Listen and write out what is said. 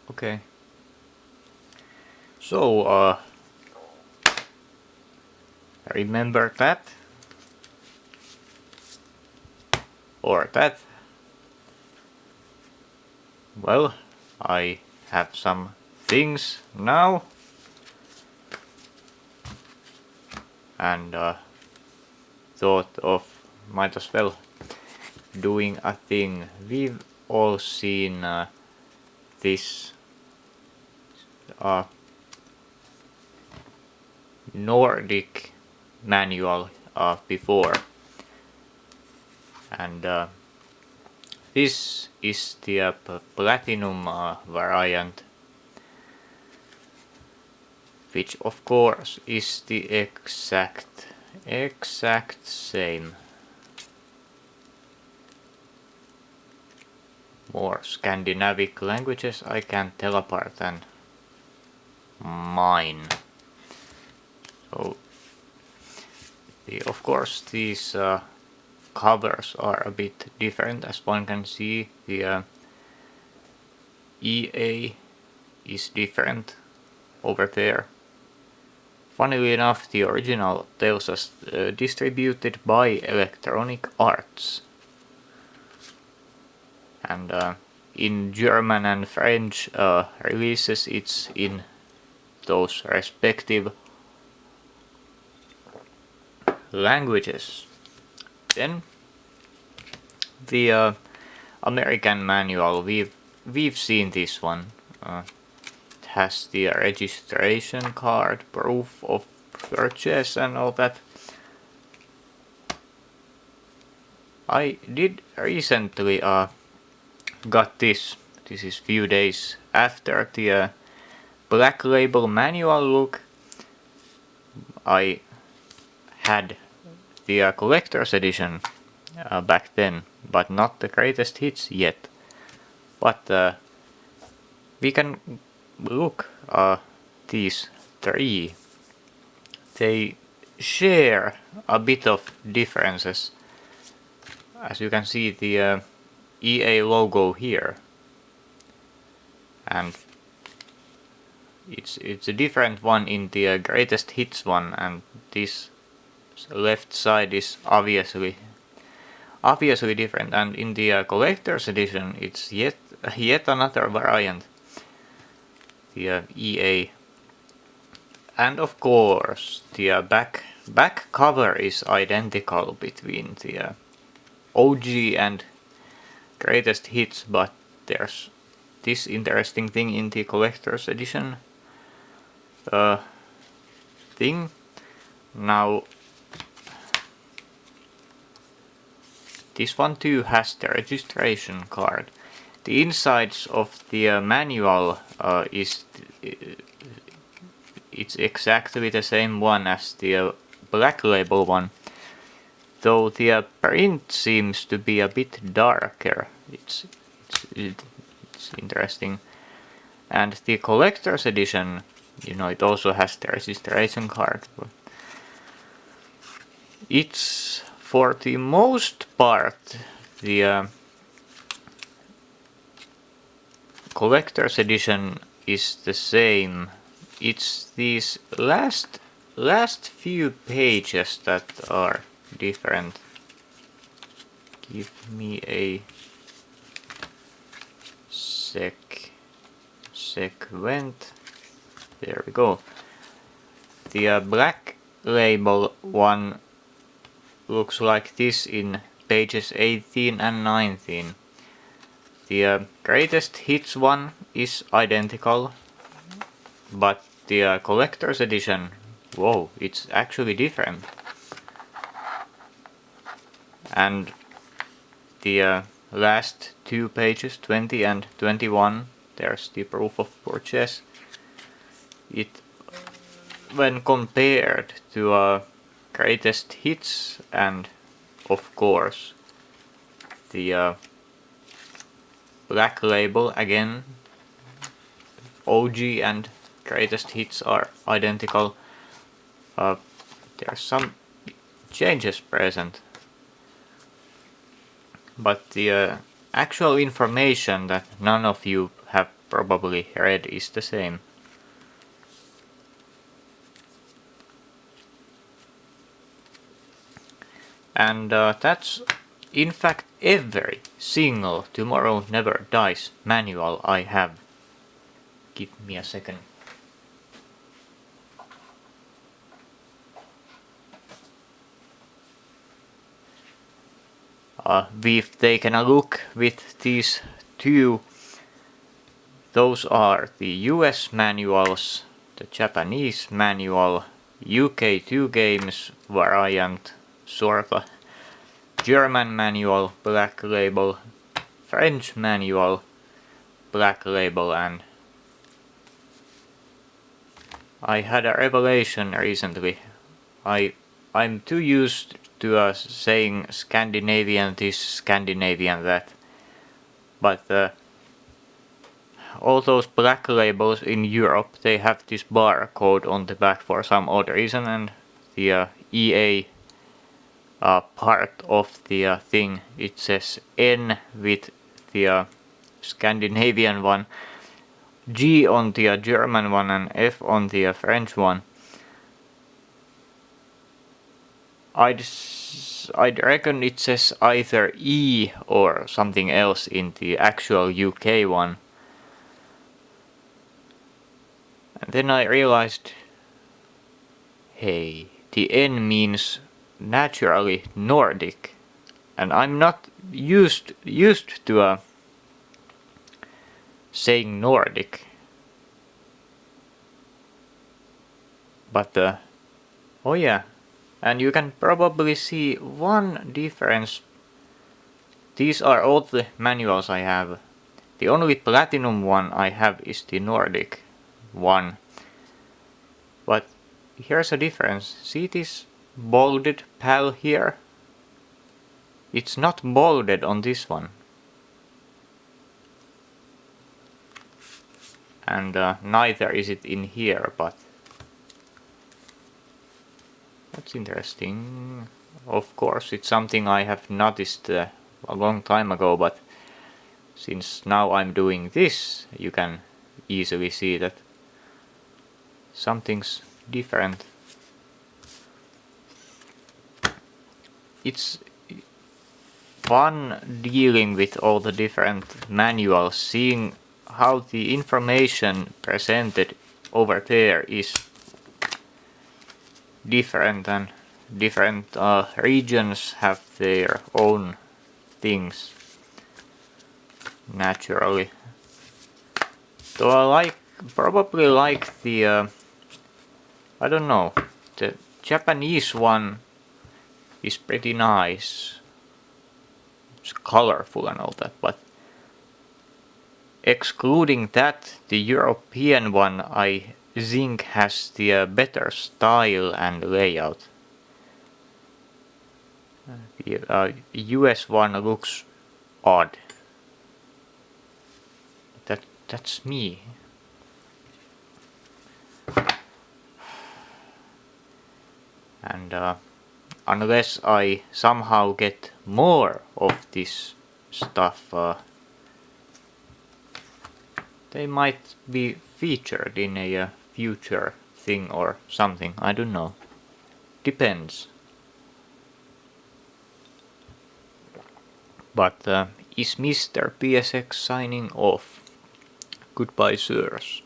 Okay. So, remember that? Or that? Well, I have some things now. And thought of might as well doing a thing. We've all seen this Nordic manual before, and this is the platinum variant, which of course is the exact same. More Scandinavic languages I can't tell apart than mine. So, of course, these covers are a bit different, as one can see. The EA is different over there. Funnily enough, the original tells us distributed by Electronic Arts. And in German and French releases, it's in those respective languages. Then the American manual, we've seen this one. It has the registration card, proof of purchase, and all that. I did recently got this. This is few days after the Black Label manual look. I had the collector's edition back then, but not the greatest hits yet. But we can look these three. They share a bit of differences. As you can see, the EA logo here, and it's a different one in the greatest hits one, and this left side is obviously different, and in the collector's edition it's yet another variant, the EA. And of course the back cover is identical between the OG and greatest hits, but there's this interesting thing in the collector's edition thing. Now this one too has the registration card. The insides of the manual it's exactly the same one as the Black Label one, though the print seems to be a bit darker. It's interesting. And the collector's edition, it also has the registration card. It's for the most part the collector's edition is the same. It's these last few pages that are different. Give me a segment. There we go. The Black Label one looks like this in pages 18 and 19. The greatest hits one is identical, but the collector's edition, whoa, it's actually different. And the last two pages, 20 and 21, there's the proof of purchase. It, when compared to greatest hits and of course the Black Label, again OG and greatest hits are identical. There's some changes present, but the actual information that none of you have probably read is the same. And that's in fact every single Tomorrow Never Dies manual I have. Give me a second. We've taken a look with these two. Those are the US manuals, the Japanese manual, UK 2 games variant, sorta, German manual, Black Label, French manual, Black Label, and I had a revelation recently. I'm too used to saying Scandinavian this, Scandinavian that, but all those Black Labels in Europe, they have this barcode on the back for some odd reason, and the EA part of the thing, it says N with the Scandinavian one, G on the German one, and F on the French one. I'd reckon it says either E or something else in the actual UK one. And then I realized, hey, the N means naturally Nordic, and I'm not used to saying Nordic. But oh yeah, and you can probably see one difference. These are all the manuals I have. The only platinum one I have is the Nordic one. But here's a difference. See this bolded PAL here? It's not bolded on this one. And neither is it in here, but that's interesting. Of course, it's something I have noticed a long time ago, but since now I'm doing this, you can easily see that something's different. It's fun dealing with all the different manuals, seeing how the information presented over there is different, and different regions have their own things naturally. So I probably like the I don't know, the Japanese one is pretty nice. It's colorful and all that, but excluding that, the European one I think has the better style and layout. The US one looks odd. That's me. And unless I somehow get more of this stuff, they might be featured in a future thing or something. I don't know. Depends. But is Mr. PSX signing off? Goodbye, sirs.